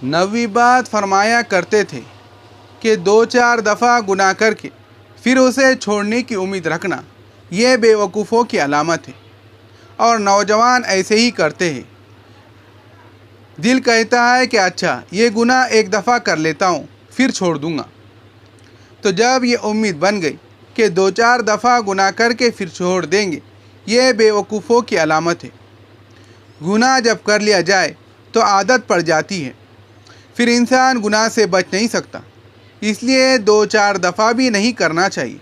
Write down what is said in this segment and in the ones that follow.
9ویں بات فرمایا کرتے تھے کہ 2-4 دفعہ گناہ کر کے پھر اسے چھوڑنے کی امید رکھنا یہ بے وقوفوں کی علامت ہے، اور نوجوان ایسے ہی کرتے ہیں۔ دل کہتا ہے کہ اچھا یہ گناہ ایک دفعہ کر لیتا ہوں پھر چھوڑ دوں گا، تو جب یہ امید بن گئی کہ 2-4 دفعہ گناہ کر کے پھر چھوڑ دیں گے، یہ بے وقوفوں کی علامت ہے۔ گناہ جب کر لیا جائے تو عادت پڑ جاتی ہے، پھر انسان گناہ سے بچ نہیں سکتا، اس لیے 2-4 دفعہ بھی نہیں کرنا چاہیے۔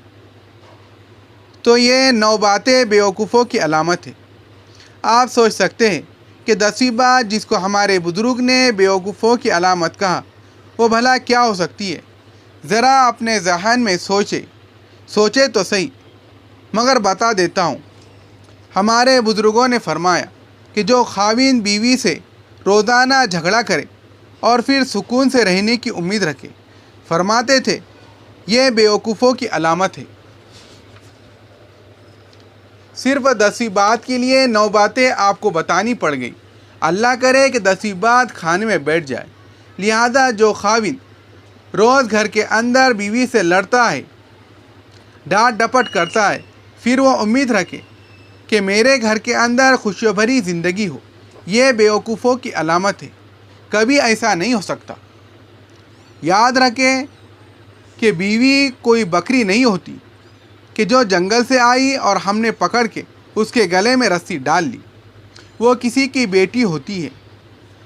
تو یہ 9 باتیں بے وقوفوں کی علامت ہے۔ آپ سوچ سکتے ہیں کہ 10ویں بات جس کو ہمارے بزرگ نے بے وقوفوں کی علامت کہا وہ بھلا کیا ہو سکتی ہے؟ ذرا اپنے ذہن میں سوچے تو صحیح، مگر بتا دیتا ہوں۔ ہمارے بزرگوں نے فرمایا کہ جو خاوند بیوی سے روزانہ جھگڑا کرے اور پھر سکون سے رہنے کی امید رکھے، فرماتے تھے یہ بے وقوفوں کی علامت ہے۔ صرف 10ویں بات کے لیے 9 باتیں آپ کو بتانی پڑ گئی۔ اللہ کرے کہ 10ویں بات کھانے میں بیٹھ جائے۔ لہذا جو خاوند روز گھر کے اندر بیوی سے لڑتا ہے، ڈانٹ ڈپٹ کرتا ہے، پھر وہ امید رکھے کہ میرے گھر کے اندر خوشی بھری زندگی ہو، یہ بے وقوفوں کی علامت ہے۔ کبھی ایسا نہیں ہو سکتا۔ یاد رکھیں کہ بیوی کوئی بکری نہیں ہوتی کہ جو جنگل سے آئی اور ہم نے پکڑ کے اس کے گلے میں رسی ڈال لی۔ وہ کسی کی بیٹی ہوتی ہے،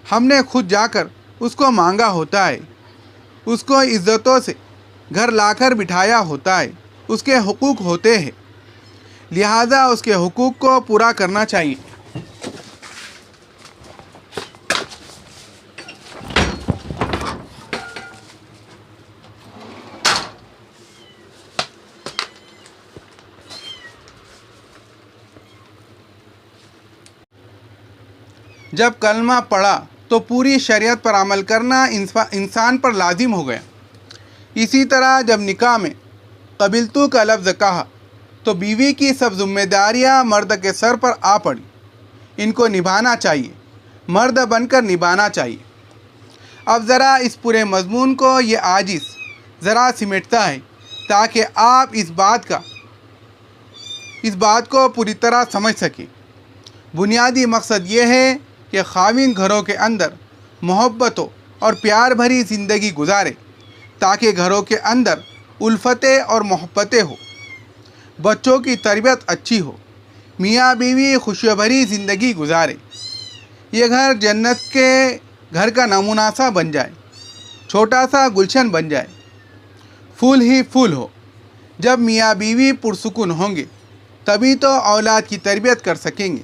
ہم نے خود جا کر اس کو مانگا ہوتا ہے، اس کو عزتوں سے گھر لا کر بٹھایا ہوتا ہے، اس کے حقوق ہوتے ہیں، لہذا اس کے حقوق کو پورا کرنا چاہیے۔ جب کلمہ پڑھا تو پوری شریعت پر عمل کرنا انسان پر لازم ہو گیا۔ اسی طرح جب نکاح میں قبلتو کا لفظ کہا تو بیوی کی سب ذمہ داریاں مرد کے سر پر آ پڑی۔ ان کو نبھانا چاہیے، مرد بن کر نبھانا چاہیے۔ اب ذرا اس پورے مضمون کو یہ عاجز ذرا سمیٹتا ہے تاکہ آپ اس بات کو پوری طرح سمجھ سکیں۔ بنیادی مقصد یہ ہے کہ خاوند گھروں کے اندر محبتوں اور پیار بھری زندگی گزارے تاکہ گھروں کے اندر الفتیں اور محبتیں ہو، بچوں کی تربیت اچھی ہو، میاں بیوی خوشی بھری زندگی گزارے، یہ گھر جنت کے گھر کا نمونہ سا بن جائے، چھوٹا سا گلشن بن جائے، پھول ہی پھول ہو۔ جب میاں بیوی پرسکون ہوں گے تبھی تو اولاد کی تربیت کر سکیں گے،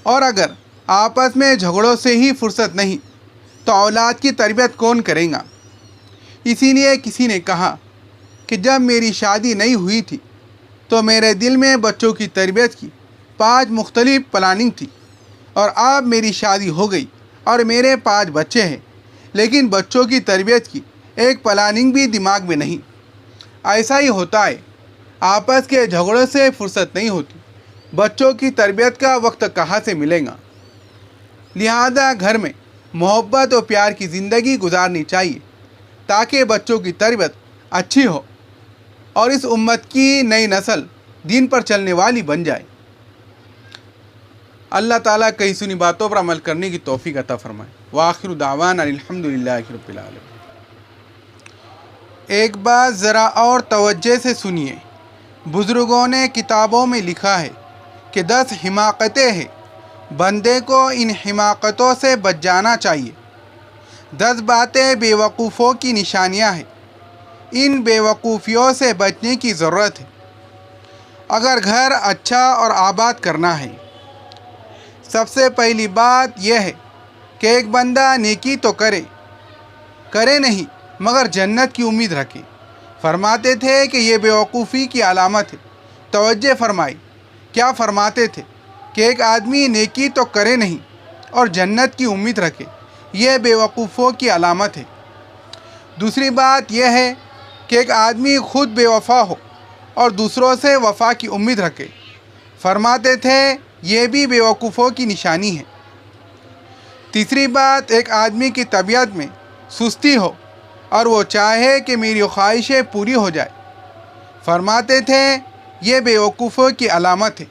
اور اگر آپس میں جھگڑوں سے ہی فرصت نہیں تو اولاد کی تربیت کون کرے گا؟ اسی لیے کسی نے کہا کہ جب میری شادی نہیں ہوئی تھی تو میرے دل میں بچوں کی تربیت کی 5 مختلف پلاننگ تھی، اور اب میری شادی ہو گئی اور میرے 5 بچے ہیں، لیکن بچوں کی تربیت کی ایک پلاننگ بھی دماغ میں نہیں۔ ایسا ہی ہوتا ہے، آپس کے جھگڑوں سے فرصت نہیں ہوتی، بچوں کی تربیت کا وقت کہاں سے ملے گا؟ لہذا گھر میں محبت اور پیار کی زندگی گزارنی چاہیے تاکہ بچوں کی تربیت اچھی ہو اور اس امت کی نئی نسل دین پر چلنے والی بن جائے۔ اللہ تعالیٰ کئی سنی باتوں پر عمل کرنے کی توفیق عطا فرمائے۔ وآخر دعوانا الحمدللہ رب العالمین۔ ایک بات ذرا اور توجہ سے سنیے، بزرگوں نے کتابوں میں لکھا ہے کہ 10 حماقتیں ہیں، بندے کو ان حماقتوں سے بچ جانا چاہیے۔ 10 باتیں بے وقوفوں کی نشانیاں ہیں، ان بے وقوفیوں سے بچنے کی ضرورت ہے اگر گھر اچھا اور آباد کرنا ہے۔ سب سے پہلی بات یہ ہے کہ ایک بندہ نیکی تو کرے نہیں مگر جنت کی امید رکھے۔ فرماتے تھے کہ یہ بے وقوفی کی علامت ہے۔ توجہ فرمائی، کیا فرماتے تھے کہ ایک آدمی نیکی تو کرے نہیں اور جنت کی امید رکھے، یہ بے وقوفوں کی علامت ہے۔ دوسری بات یہ ہے کہ ایک آدمی خود بے وفا ہو اور دوسروں سے وفا کی امید رکھے۔ فرماتے تھے یہ بھی بے وقوفوں کی نشانی ہے۔ تیسری بات، ایک آدمی کی طبیعت میں سستی ہو اور وہ چاہے کہ میری خواہشیں پوری ہو جائے۔ فرماتے تھے یہ بیوقوفوں کی علامت ہے۔